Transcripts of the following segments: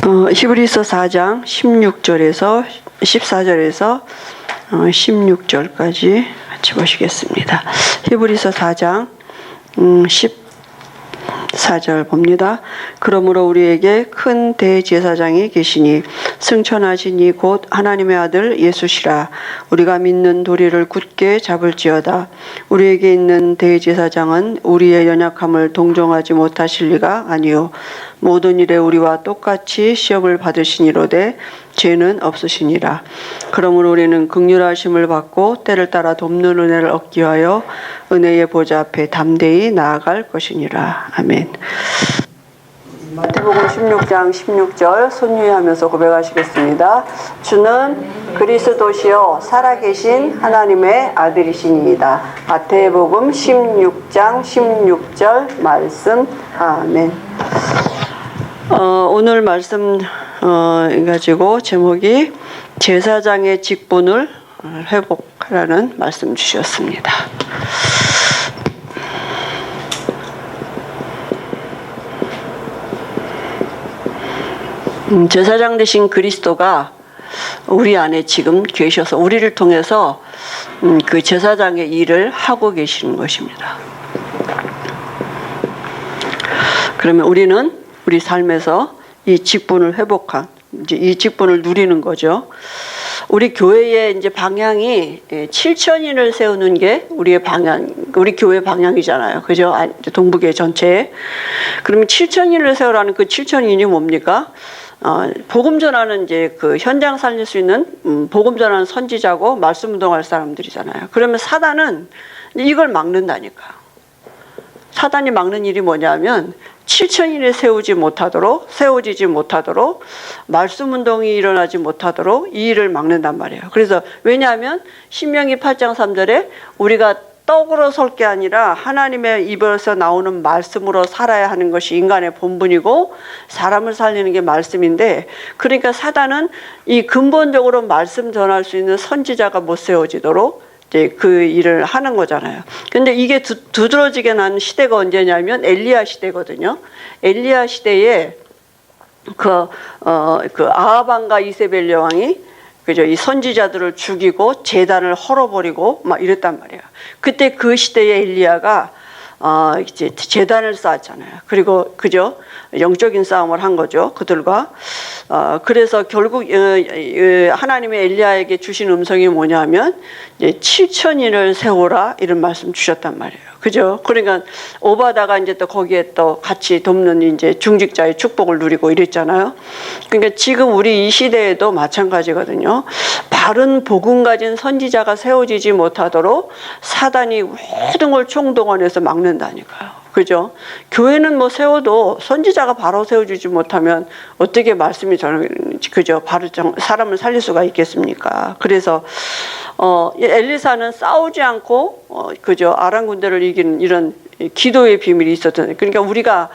히브리서 4장 16절에서 14절에서 16절까지 같이 보시겠습니다. 히브리서 4장 14절 봅니다. 그러므로 우리에게 큰 대제사장이 계시니 승천하신 이 곧 하나님의 아들 예수시라. 우리가 믿는 도리를 굳게 잡을지어다. 우리에게 있는 대제사장은 우리의 연약함을 동정하지 못하실 리가 아니요 모든 일에 우리와 똑같이 시험을 받으시니로되 죄는 없으시니라. 그러므로 우리는 긍휼하심을 받고 때를 따라 돕는 은혜를 얻기 위하여 은혜의 보좌 앞에 담대히 나아갈 것이니라. 아멘. 마태복음 16장 16절 손유의하면서 고백하시겠습니다. 주는 그리스도시요 살아계신 하나님의 아들이시니이다. 마태복음 16장 16절 말씀. 아멘. 오늘 말씀 가지고 제목이 제사장의 직분을 회복하라는 말씀 주셨습니다. 제사장 되신 그리스도가 우리 안에 지금 계셔서 우리를 통해서 그 제사장의 일을 하고 계시는 것입니다. 그러면 우리는 우리 삶에서 이 직분을 회복한 이제 이 직분을 누리는 거죠. 우리 교회의 이제 방향이 7,000인을 세우는 게 우리의 방향, 우리 교회 방향이잖아요. 그죠? 동북의 전체에. 그러면 7,000인을 세우라는 그 7,000인이 뭡니까? 복음 전하는 이제 그 현장 살릴 수 있는 복음 전하는 선지자고 말씀 운동할 사람들이잖아요. 그러면 사단은 이걸 막는다니까. 사단이 막는 일이 뭐냐면 7,000인을 세워지지 못하도록 말씀 운동이 일어나지 못하도록 이 일을 막는단 말이에요. 그래서 왜냐하면 신명기 8장 3절에 우리가 떡으로 설 게 아니라 하나님의 입에서 나오는 말씀으로 살아야 하는 것이 인간의 본분이고 사람을 살리는 게 말씀인데, 그러니까 사단은 이 근본적으로 말씀 전할 수 있는 선지자가 못 세워지도록 이제 그 일을 하는 거잖아요. 근데 이게 두드러지게 난 시대가 언제냐면 엘리야 시대거든요. 엘리야 시대에 그 아하방과 이세벨 여왕이 그죠? 이 선지자들을 죽이고 제단을 헐어버리고 막 이랬단 말이에요. 그때 그 시대의 엘리야가 이제 제단을 쌓았잖아요. 그리고 그죠? 영적인 싸움을 한 거죠. 그들과. 그래서 결국 하나님의 엘리야에게 주신 음성이 뭐냐면 이제 7,000인을 세우라 이런 말씀 주셨단 말이에요. 그죠? 그러니까 오바다가 이제 또 거기에 또 같이 돕는 이제 중직자의 축복을 누리고 이랬잖아요. 그러니까 지금 우리 이 시대에도 마찬가지거든요. 바른 복음 가진 선지자가 세워지지 못하도록 사단이 모든 걸 총동원해서 막는다니까요. 그죠? 교회는 뭐 세워도 선지자가 바로 세워주지 못하면 어떻게 말씀이 그죠? 바로 사람을 살릴 수가 있겠습니까? 그래서 엘리사는 싸우지 않고 그죠? 아람 군대를 이기는 이런 기도의 비밀이 있었던. 그러니까 우리가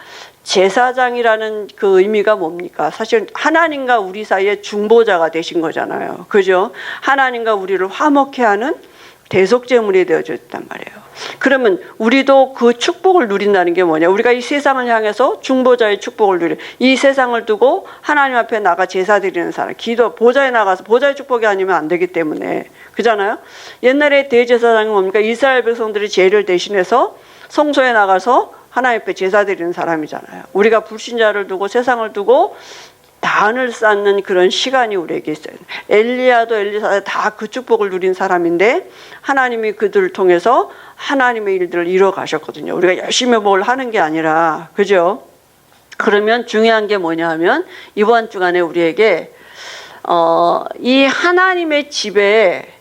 제사장이라는 그 의미가 뭡니까? 사실 하나님과 우리 사이에 중보자가 되신 거잖아요. 그죠? 하나님과 우리를 화목케 하는 대속제물이 되어졌단 말이에요. 그러면 우리도 그 축복을 누린다는 게 뭐냐? 우리가 이 세상을 향해서 중보자의 축복을 누려. 이 세상을 두고 하나님 앞에 나가 제사 드리는 사람, 기도 보좌에 나가서 보좌의 축복이 아니면 안 되기 때문에 그잖아요. 옛날에 대제사장이 뭡니까? 이스라엘 백성들이 죄를 대신해서 성소에 나가서 하나님 앞에 제사 드리는 사람이잖아요. 우리가 불신자를 두고 세상을 두고 단을 쌓는 그런 시간이 우리에게 있어요. 엘리야도 엘리사도 다 그 축복을 누린 사람인데 하나님이 그들을 통해서 하나님의 일들을 이뤄 가셨거든요. 우리가 열심히 뭘 하는 게 아니라. 그죠? 그러면 중요한 게 뭐냐 하면 이번 주간에 우리에게 이 하나님의 집에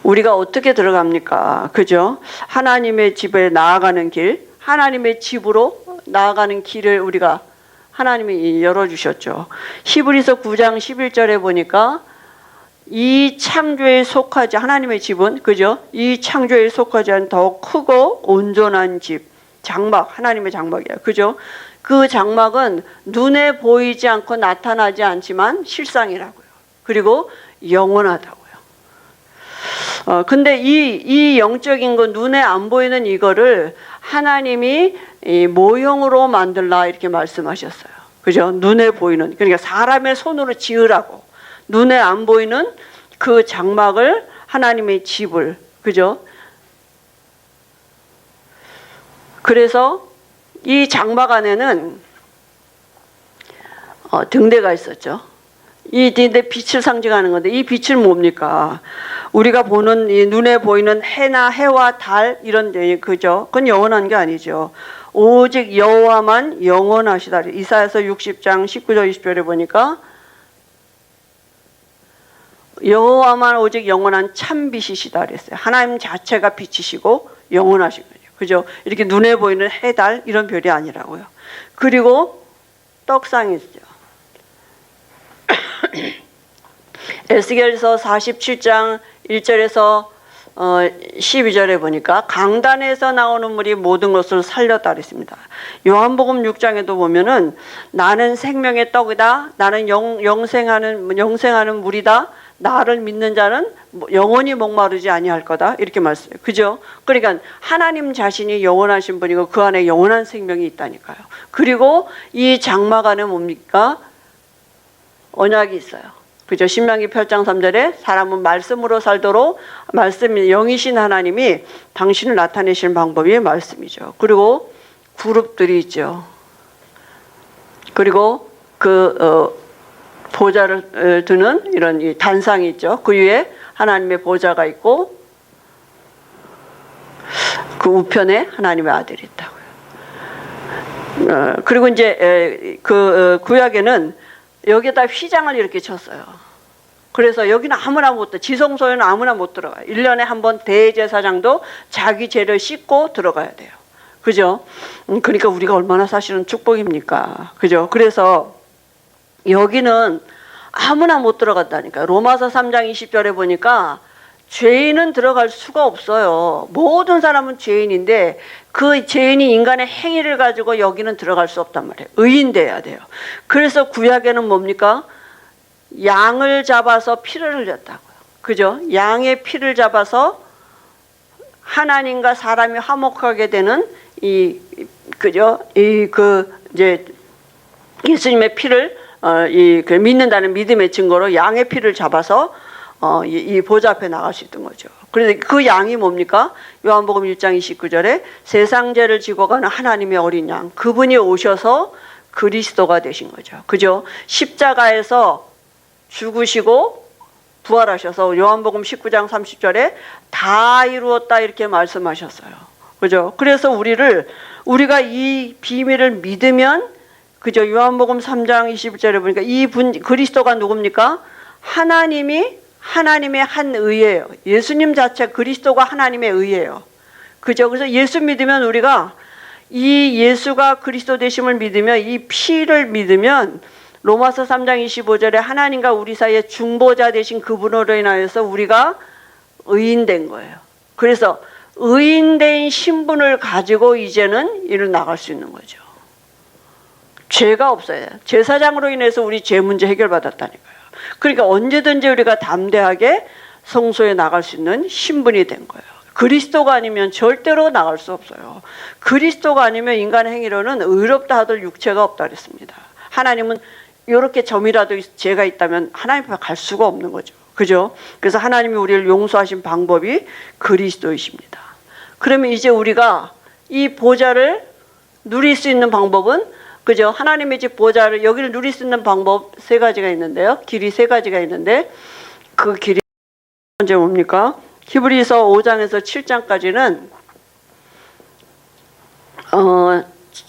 우리가 어떻게 들어갑니까? 그죠? 하나님의 집에 나아가는 길, 하나님의 집으로 나아가는 길을 우리가 하나님이 열어주셨죠. 히브리서 9장 11절에 보니까 이 창조에 속하지, 하나님의 집은 그죠? 이 창조에 속하지 않은 더 크고 온전한 집, 장막, 하나님의 장막이에요. 그죠? 그 장막은 눈에 보이지 않고 나타나지 않지만 실상이라고요. 그리고 영원하다고요. 근데 이 영적인 거, 눈에 안 보이는 이거를 하나님이 이 모형으로 만들라 이렇게 말씀하셨어요. 그죠? 눈에 보이는, 그러니까 사람의 손으로 지으라고. 눈에 안 보이는 그 장막을, 하나님의 집을, 그죠? 그래서 이 장막 안에는 등대가 있었죠. 이 등대 빛을 상징하는 건데, 이 빛은 뭡니까? 우리가 보는 이 눈에 보이는 해와 달 이런 데, 그죠? 그건 영원한 게 아니죠. 오직 여호와만 영원하시다. 이사야서 60장 19절 20절에 보니까 여호와만 오직 영원한 참빛이시다 그랬어요. 하나님 자체가 빛이시고 영원하신 거죠. 그죠? 이렇게 눈에 보이는 해, 달 이런 별이 아니라고요. 그리고 떡상이 있죠. 에스겔서 47장 1절에서 12절에 보니까 강단에서 나오는 물이 모든 것을 살렸다 그랬습니다. 요한복음 6장에도 보면은 나는 생명의 떡이다. 나는 영생하는 물이다. 나를 믿는 자는 영원히 목마르지 아니할 거다. 이렇게 말씀해요. 그죠? 그러니까 하나님 자신이 영원하신 분이고 그 안에 영원한 생명이 있다니까요. 그리고 이 장막 안에 뭡니까? 언약이 있어요. 그죠? 신명기 8장 3절에 사람은 말씀으로 살도록 말씀이 영이신 하나님이 당신을 나타내시는 방법이 말씀이죠. 그리고 그룹들이 있죠. 그리고 보좌를 두는 이런 이 단상이 있죠. 그 위에 하나님의 보좌가 있고 그 우편에 하나님의 아들이 있다고요. 그리고 이제 구약에는 여기에다 휘장을 이렇게 쳤어요. 그래서 여기는 아무나 지성소에는 아무나 못 들어가요. 1년에 한 번 대제사장도 자기 죄를 씻고 들어가야 돼요. 그죠? 그러니까 우리가 얼마나 사실은 축복입니까? 그죠? 그래서 여기는 아무나 못 들어갔다니까요. 로마서 3장 20절에 보니까 죄인은 들어갈 수가 없어요. 모든 사람은 죄인인데 그 죄인이 인간의 행위를 가지고 여기는 들어갈 수 없단 말이에요. 의인 돼야 돼요. 그래서 구약에는 뭡니까? 양을 잡아서 피를 흘렸다고요. 그죠? 양의 피를 잡아서 하나님과 사람이 화목하게 되는 이제 예수님의 피를 믿는다는 믿음의 증거로 양의 피를 잡아서 이 보좌 앞에 나갈 수 있던 거죠. 그래서 그 양이 뭡니까? 요한복음 1장 29절에 세상 죄를 지고 가는 하나님의 어린 양, 그분이 오셔서 그리스도가 되신 거죠. 그죠? 십자가에서 죽으시고 부활하셔서 요한복음 19장 30절에 다 이루었다 이렇게 말씀하셨어요. 그죠? 그래서 우리가 이 비밀을 믿으면, 그죠? 요한복음 3장 21절에 보니까 그리스도가 누굽니까? 하나님의 한 의예요. 예수님 자체 그리스도가 하나님의 의예요. 그죠? 그래서 예수 믿으면 우리가 이 예수가 그리스도 되심을 믿으면, 이 피를 믿으면 로마서 3장 25절에 하나님과 우리 사이에 중보자 되신 그분으로 인하여서 우리가 의인된 거예요. 그래서 의인된 신분을 가지고 이제는 일을 나갈 수 있는 거죠. 죄가 없어요. 제사장으로 인해서 우리 죄 문제 해결받았다니까요. 그러니까 언제든지 우리가 담대하게 성소에 나갈 수 있는 신분이 된 거예요. 그리스도가 아니면 절대로 나갈 수 없어요. 그리스도가 아니면 인간 행위로는 의롭다 하들 육체가 없다 그랬습니다. 하나님은 이렇게 점이라도 죄가 있다면 하나님 앞에 갈 수가 없는 거죠. 그죠? 그래서 하나님이 우리를 용서하신 방법이 그리스도이십니다. 그러면 이제 우리가 이 보좌를 누릴 수 있는 방법은, 그죠? 하나님의 집 보좌를 여기를 누릴 수 있는 방법 3가지가 있는데요. 길이 3가지가 있는데 그 길이 먼저 뭡니까? 히브리서 5장에서 7장까지는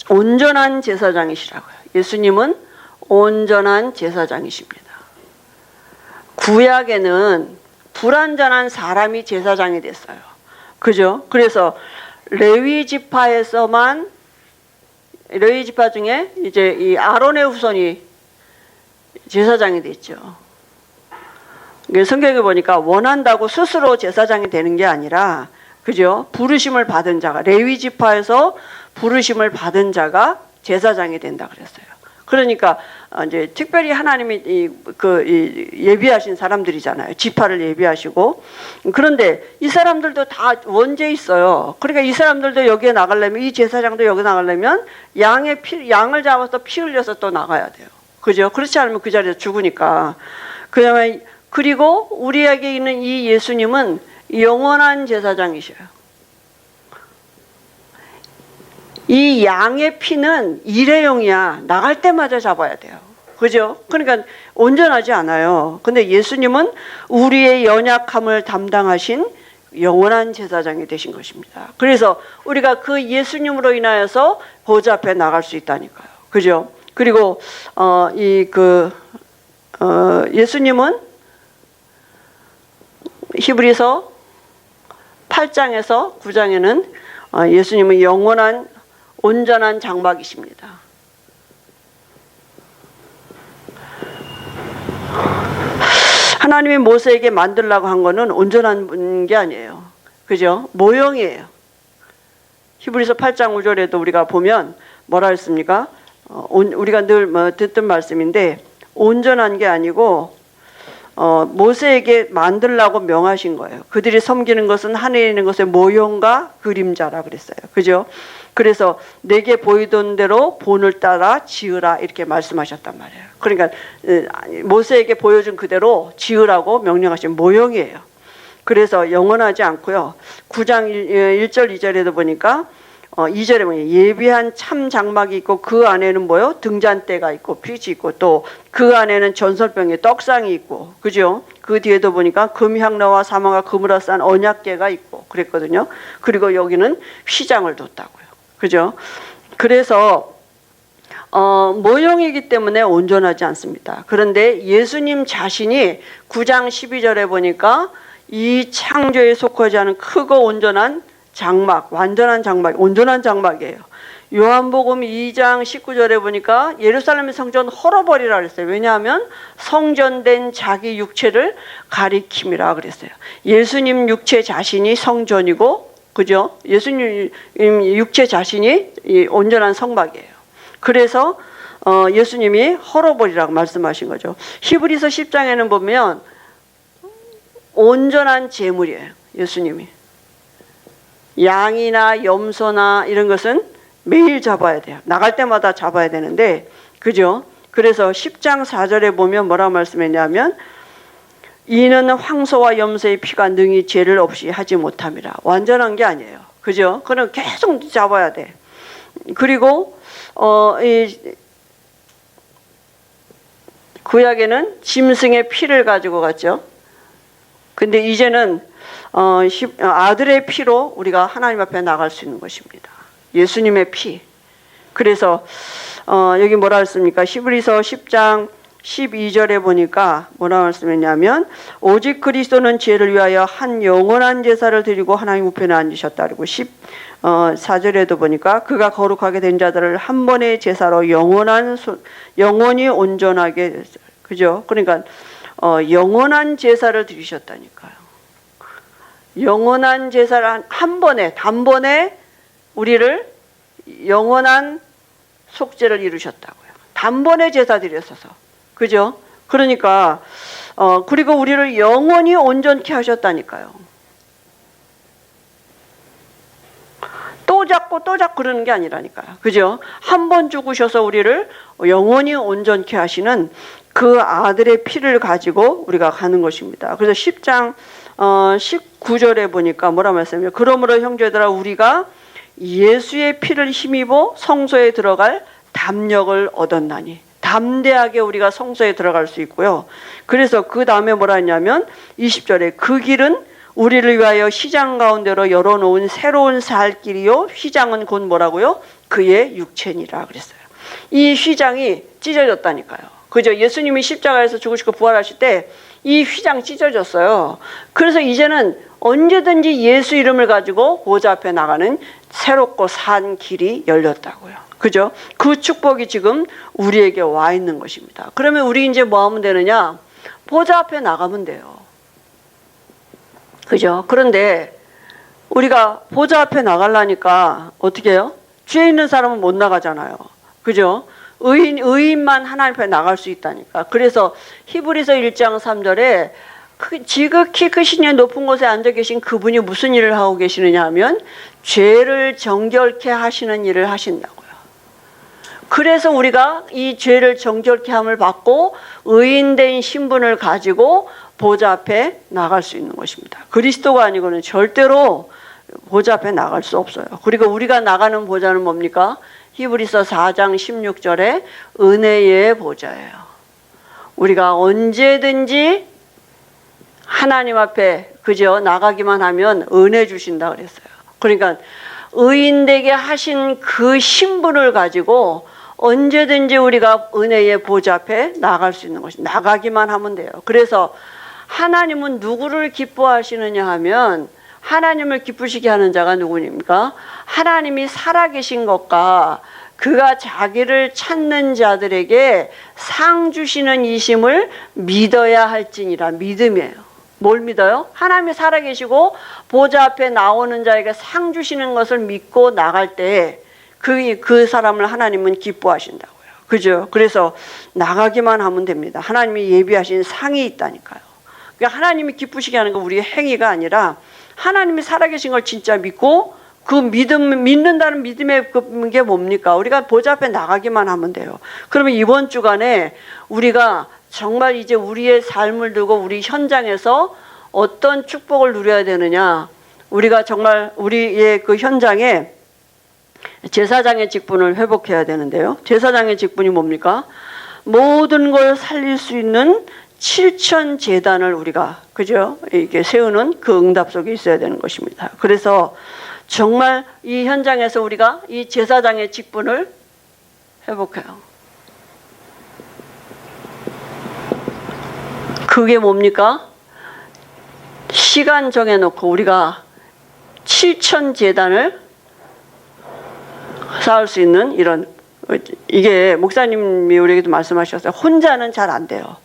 온전한 제사장이시라고요. 예수님은 온전한 제사장이십니다. 구약에는 불완전한 사람이 제사장이 됐어요. 그죠? 그래서 레위 지파 중에 이제 이 아론의 후손이 제사장이 됐죠. 성경에 보니까 원한다고 스스로 제사장이 되는 게 아니라, 그죠? 부르심을 받은 자가, 레위 지파에서 부르심을 받은 자가 제사장이 된다 그랬어요. 그러니까 이제 특별히 하나님이 예비하신 사람들이잖아요. 지파를 예비하시고. 그런데 이 사람들도 다 원죄 있어요. 그러니까 이 사람들도 여기에 나가려면, 이 제사장도 여기 나가려면 양을 잡아서 피 흘려서 또 나가야 돼요. 그죠? 그렇지 않으면 그 자리에서 죽으니까. 그다음에 그리고 우리에게 있는 이 예수님은 영원한 제사장이셔요. 이 양의 피는 일회용이야. 나갈 때마다 잡아야 돼요. 그죠? 그러니까 온전하지 않아요. 근데 예수님은 우리의 연약함을 담당하신 영원한 제사장이 되신 것입니다. 그래서 우리가 그 예수님으로 인하여서 보좌 앞에 나갈 수 있다니까요. 그죠? 그리고 예수님은 히브리서 8장에서 9장에는 예수님은 영원한 온전한 장막이십니다. 하나님이 모세에게 만들라고 한 거는 온전한 게 아니에요. 그죠? 모형이에요. 히브리서 8장 5절에도 우리가 보면 뭐라 했습니까? 우리가 늘 듣던 말씀인데, 온전한 게 아니고 모세에게 만들라고 명하신 거예요. 그들이 섬기는 것은 하늘에 있는 것의 모형과 그림자라 그랬어요. 그죠? 그래서 내게 보이던 대로 본을 따라 지으라 이렇게 말씀하셨단 말이에요. 그러니까 모세에게 보여준 그대로 지으라고 명령하신 모형이에요. 그래서 영원하지 않고요. 9장 1절 2절에도 보니까 2절에 보면 예비한 참 장막이 있고 그 안에는 뭐요? 등잔대가 있고 빛이 있고 또 그 안에는 전설병에 떡상이 있고, 그죠? 그 뒤에도 보니까 금향로와 사망과 금으로 싼 언약궤가 있고 그랬거든요. 그리고 여기는 휘장을 뒀다고요. 그죠? 그래서 모형이기 때문에 온전하지 않습니다. 그런데 예수님 자신이 9장 12절에 보니까 이 창조에 속하지 않은 크고 온전한 장막, 완전한 장막, 온전한 장막이에요. 요한복음 2장 19절에 보니까 예루살렘의 성전 헐어버리라 그랬어요. 왜냐하면 성전된 자기 육체를 가리킴이라 그랬어요. 예수님 육체 자신이 성전이고, 그죠? 예수님 육체 자신이 온전한 성막이에요. 그래서 예수님이 헐어버리라고 말씀하신 거죠. 히브리서 10장에는 보면 온전한 제물이에요. 예수님이. 양이나 염소나 이런 것은 매일 잡아야 돼요. 나갈 때마다 잡아야 되는데, 그죠? 그래서 10장 4절에 보면 뭐라고 말씀했냐면, 이는 황소와 염소의 피가 능히 죄를 없이 하지 못함이라. 완전한 게 아니에요. 그죠? 그럼 계속 잡아야 돼. 그리고 이 구약에는 짐승의 피를 가지고 갔죠. 근데 이제는 아들의 피로 우리가 하나님 앞에 나갈 수 있는 것입니다. 예수님의 피. 그래서 여기 뭐라 했습니까? 히브리서 10장 12절에 보니까 뭐라고 말씀했냐면, 오직 그리스도는 죄를 위하여 한 영원한 제사를 드리고 하나님 우편에 앉으셨다. 그리고 14절에도 보니까 그가 거룩하게 된 자들을 한 번의 제사로 영원히 온전하게, 그죠? 그러니까 영원한 제사를 드리셨다니까요. 영원한 제사를 한 번에, 단번에 우리를 영원한 속죄를 이루셨다고요. 단번에 제사 드렸어서. 그죠? 그러니까 그리고 우리를 영원히 온전케 하셨다니까요. 또 잡고 또 잡고 그러는 게 아니라니까요. 그죠? 한 번 죽으셔서 우리를 영원히 온전케 하시는 그 아들의 피를 가지고 우리가 가는 것입니다. 그래서 10장 19절에 보니까 뭐라 말씀해요? 그러므로 형제들아, 우리가 예수의 피를 힘입어 성소에 들어갈 담력을 얻었나니. 담대하게 우리가 성소에 들어갈 수 있고요. 그래서 그 다음에 뭐라 했냐면 20절에 그 길은 우리를 위하여 휘장 가운데로 열어놓은 새로운 살 길이요. 휘장은 곧 뭐라고요? 그의 육체니라 그랬어요. 이 휘장이 찢어졌다니까요. 그죠? 예수님이 십자가에서 죽으시고 부활하실 때 이 휘장 찢어졌어요. 그래서 이제는 언제든지 예수 이름을 가지고 보좌 앞에 나가는 새롭고 산 길이 열렸다고요. 그죠? 그 축복이 지금 우리에게 와 있는 것입니다. 그러면 우리 이제 뭐 하면 되느냐? 보좌 앞에 나가면 돼요. 그죠? 그런데 우리가 보좌 앞에 나가려니까 어떻게 해요? 죄 있는 사람은 못 나가잖아요. 그죠? 의인만 하나님 앞에 나갈 수 있다니까. 그래서 히브리서 1장 3절에 지극히 크신 높은 곳에 앉아 계신 그분이 무슨 일을 하고 계시느냐 하면 죄를 정결케 하시는 일을 하신다고요. 그래서 우리가 이 죄를 정결케 함을 받고 의인된 신분을 가지고 보좌 앞에 나갈 수 있는 것입니다. 그리스도가 아니고는 절대로 보좌 앞에 나갈 수 없어요. 그리고 우리가 나가는 보좌는 뭡니까? 히브리서 4장 16절에 은혜의 보좌예요. 우리가 언제든지 하나님 앞에 그저 나가기만 하면 은혜 주신다 그랬어요. 그러니까 의인되게 하신 그 신분을 가지고 언제든지 우리가 은혜의 보좌 앞에 나갈 수 있는 것이 나가기만 하면 돼요. 그래서 하나님은 누구를 기뻐하시느냐 하면 하나님을 기쁘시게 하는 자가 누구입니까? 하나님이 살아계신 것과 그가 자기를 찾는 자들에게 상 주시는 이심을 믿어야 할지니라. 믿음이에요. 뭘 믿어요? 하나님이 살아계시고 보좌 앞에 나오는 자에게 상 주시는 것을 믿고 나갈 때 그 사람을 하나님은 기뻐하신다고요. 그죠? 그래서 나가기만 하면 됩니다. 하나님이 예비하신 상이 있다니까요. 그러니까 하나님이 기쁘시게 하는 건 우리의 행위가 아니라 하나님이 살아계신 걸 진짜 믿고 그 믿는다는 믿음의 게 뭡니까? 우리가 보좌 앞에 나가기만 하면 돼요. 그러면 이번 주간에 우리가 정말 이제 우리의 삶을 두고 우리 현장에서 어떤 축복을 누려야 되느냐? 우리가 정말 우리의 그 현장에 제사장의 직분을 회복해야 되는데요. 제사장의 직분이 뭡니까? 모든 걸 살릴 수 있는 7천 제단을 우리가 그죠? 이게 세우는 그 응답 속에 있어야 되는 것입니다. 그래서 정말 이 현장에서 우리가 이 제사장의 직분을 회복해요. 그게 뭡니까? 시간 정해놓고 우리가 7천 제단을 쌓을 수 있는 이런, 이게 목사님이 우리에게도 말씀하셨어요. 혼자는 잘 안 돼요.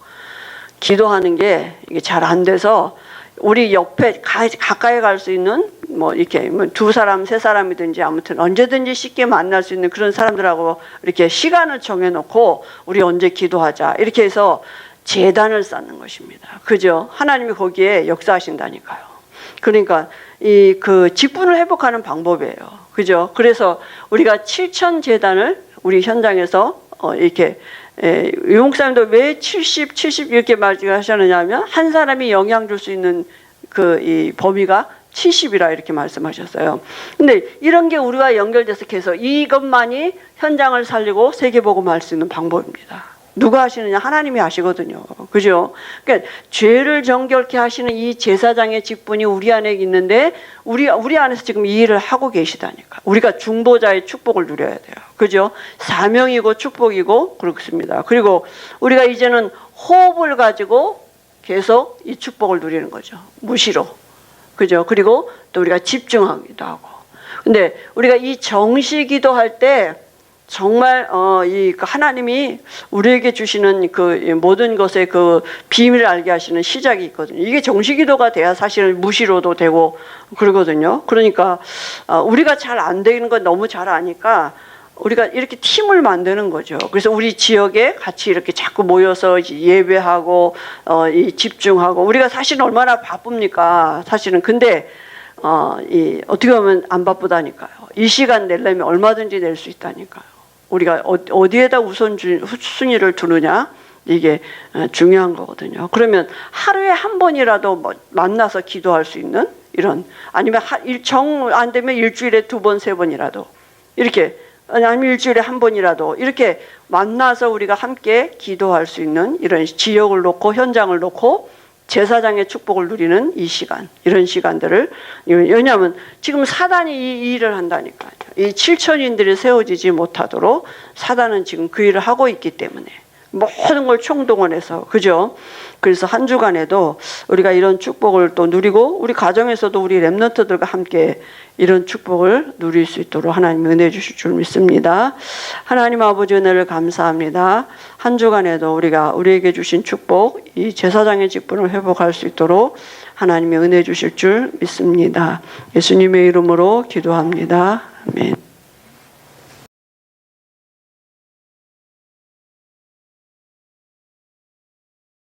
기도하는 게 이게 잘 안 돼서 우리 옆에 가까이 갈 수 있는 뭐 이렇게 두 사람, 세 사람이든지 아무튼 언제든지 쉽게 만날 수 있는 그런 사람들하고 이렇게 시간을 정해놓고 우리 언제 기도하자 이렇게 해서 제단을 쌓는 것입니다. 그죠? 하나님이 거기에 역사하신다니까요. 그러니까 이 그 직분을 회복하는 방법이에요. 그죠? 그래서 우리가 7천 제단을 우리 현장에서 이렇게 유 목사님도 왜 70 이렇게 말씀하셨느냐 하면 한 사람이 영향 줄 수 있는 그 이 범위가 70이라 이렇게 말씀하셨어요. 근데 이런 게 우리와 연결돼서 계속 이것만이 현장을 살리고 세계복음을 할 수 있는 방법입니다. 누가 하시느냐? 하나님이 하시거든요. 그죠? 그러니까 죄를 정결케 하시는 이 제사장의 직분이 우리 안에 있는데 우리 안에서 지금 이 일을 하고 계시다니까. 우리가 중보자의 축복을 누려야 돼요. 그죠? 사명이고 축복이고 그렇습니다. 그리고 우리가 이제는 호흡을 가지고 계속 이 축복을 누리는 거죠. 무시로. 그죠? 그리고 또 우리가 집중하기도 하고. 근데 우리가 이 정시기도 할 때 정말 이 하나님이 우리에게 주시는 그 모든 것의 그 비밀을 알게 하시는 시작이 있거든요. 이게 정시기도가 돼야 사실 무시로도 되고 그러거든요. 그러니까 우리가 잘 안 되는 건 너무 잘 아니까 우리가 이렇게 팀을 만드는 거죠. 그래서 우리 지역에 같이 이렇게 자꾸 모여서 예배하고 이 집중하고 우리가 사실은 얼마나 바쁩니까? 사실은 근데 어떻게 보면 안 바쁘다니까요. 이 시간 내려면 얼마든지 낼 수 있다니까요. 우리가 어디에다 우선순위를 두느냐 이게 중요한 거거든요. 그러면 하루에 한 번이라도 만나서 기도할 수 있는 이런 아니면 정 안 되면 일주일에 2번, 3번이라도 이렇게 아니면 일주일에 한 번이라도 이렇게 만나서 우리가 함께 기도할 수 있는 이런 지역을 놓고 현장을 놓고 제사장의 축복을 누리는 이 시간, 이런 시간들을, 왜냐하면 지금 사단이 이 일을 한다니까요. 이 7천인들이 세워지지 못하도록 사단은 지금 그 일을 하고 있기 때문에 모든 걸 총동원해서, 그죠? 그래서 한 주간에도 우리가 이런 축복을 또 누리고 우리 가정에서도 우리 렘넌트들과 함께 이런 축복을 누릴 수 있도록 하나님 은혜 주실 줄 믿습니다. 하나님 아버지 은혜를 감사합니다. 한 주간에도 우리에게 주신 축복, 이 제사장의 직분을 회복할 수 있도록 하나님의 은혜 주실 줄 믿습니다. 예수님의 이름으로 기도합니다. 아멘.